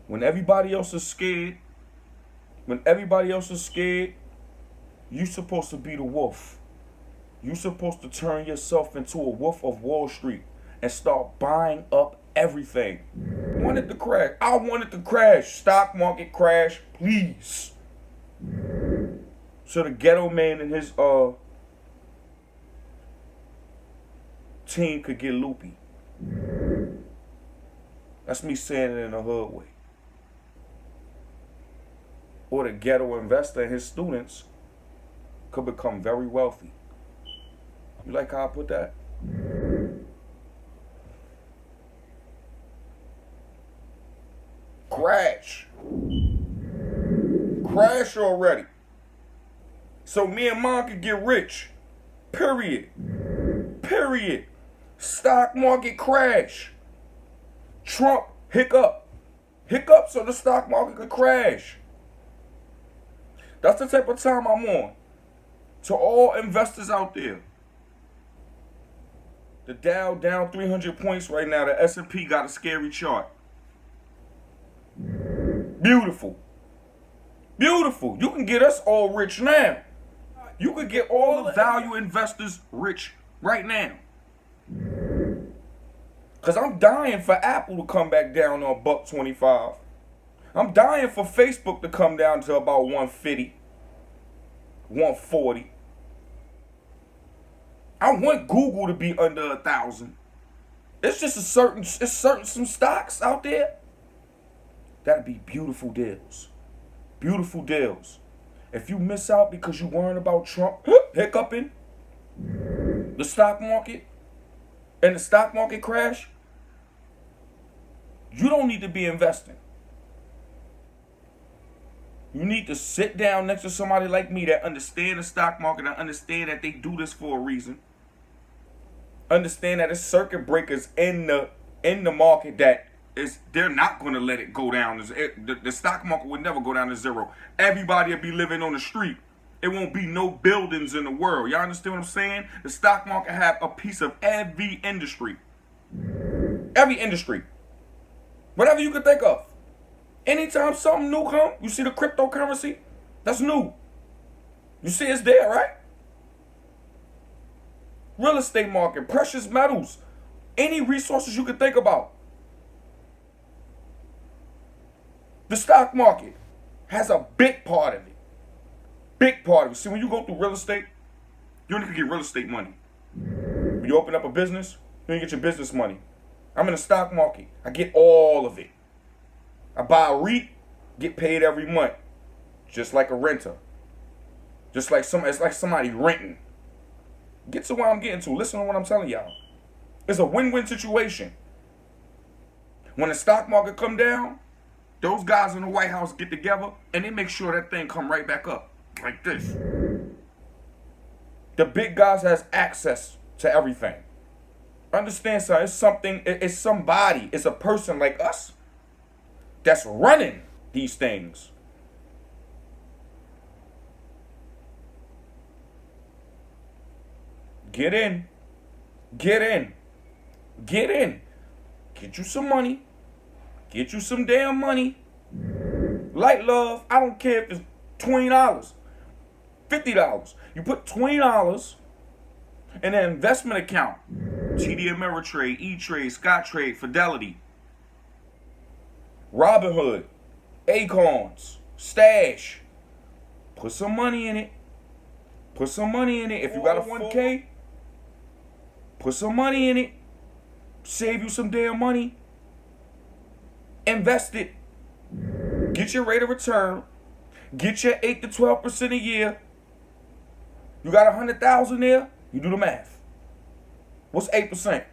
When everybody else is scared, when everybody else is scared, you supposed to be the wolf. You supposed to turn yourself into a wolf of Wall Street and start buying up everything. Want it to crash. I want it to crash. Stock market crash, please. So the ghetto man and his team could get loopy. That's me saying it in a hood way. Or the ghetto investor and his students could become very wealthy. You like how I put that? Crash. Crash already. So me and mom could get rich. Period. Period. Stock market crash. Trump hiccup. Hiccup so the stock market could crash. That's the type of time I'm on. To all investors out there. The Dow down 300 points right now. The S&P got a scary chart. Beautiful. Beautiful. You can get us all rich now. You could get all the value investors rich right now. Because I'm dying for Apple to come back down to $1.25. I'm dying for Facebook to come down to about 150, 140. I want Google to be under 1,000. It's just some stocks out there. That'd be beautiful deals. Beautiful deals. If you miss out because you worrying about Trump hiccuping the stock market and the stock market crash, you don't need to be investing. You need to sit down next to somebody like me that understand the stock market and understand that they do this for a reason. Understand that it's circuit breakers in the market that they're not going to let it go down. The stock market would never go down to zero. Everybody will be living on the street. It won't be no buildings in the world. Y'all understand what I'm saying? The stock market have a piece of every industry. Every industry. Whatever you can think of. Anytime something new come, you see the cryptocurrency? That's new. You see it's there, right? Real estate market, precious metals, any resources you can think about. The stock market has a big part of it. Big part of it. See, when you go through real estate, you only can get real estate money. When you open up a business, you only get your business money. I'm in the stock market. I get all of it. I buy a REIT, get paid every month. Just like a renter. It's like somebody renting. Get to where I'm getting to. Listen to what I'm telling y'all. It's a win-win situation. When the stock market come down, those guys in the White House get together and they make sure that thing come right back up. Like this. The big guys has access to everything. Understand, son, it's somebody, it's a person like us that's running these things. Get in. Get in. Get in. Get you some money. Get you some damn money. Like love, I don't care if it's $20, $50. You put $20 in an investment account. TD Ameritrade, E-Trade, Scottrade, Fidelity, Robinhood, Acorns, Stash. Put some money in it. Put some money in it. If you got a 1K, put some money in it. Save you some damn money. Invest it. Get your rate of return. Get your 8 to 12% a year. You got 100,000 there. You do the math. What's 8%?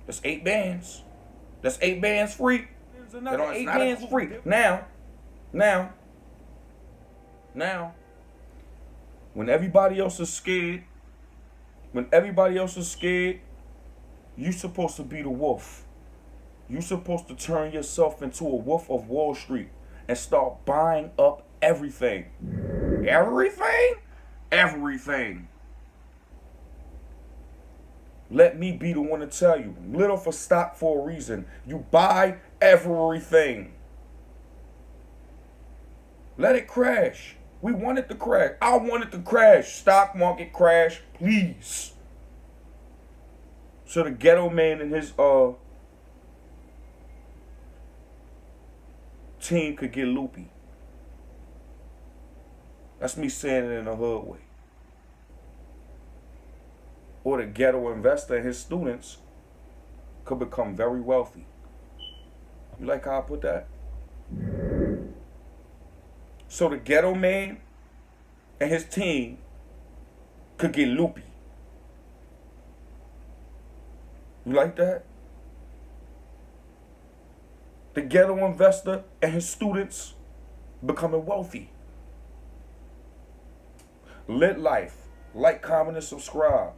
That's 8 bands. That's 8 bands free. That's 8 bands free. Now, when everybody else is scared, you supposed to be the wolf. You supposed to turn yourself into a wolf of Wall Street and start buying up everything. Everything? Everything. Let me be the one to tell you. Little for stock for a reason. You buy everything. Let it crash. We want it to crash. I want it to crash. Stock market crash, please. So the ghetto man and his team could get loopy. That's me saying it in a hood way. Or the ghetto investor and his students could become very wealthy. You like how I put that? So the ghetto man and his team could get loopy. You like that? The ghetto investor and his students becoming wealthy. Lit life. Like, comment, and subscribe.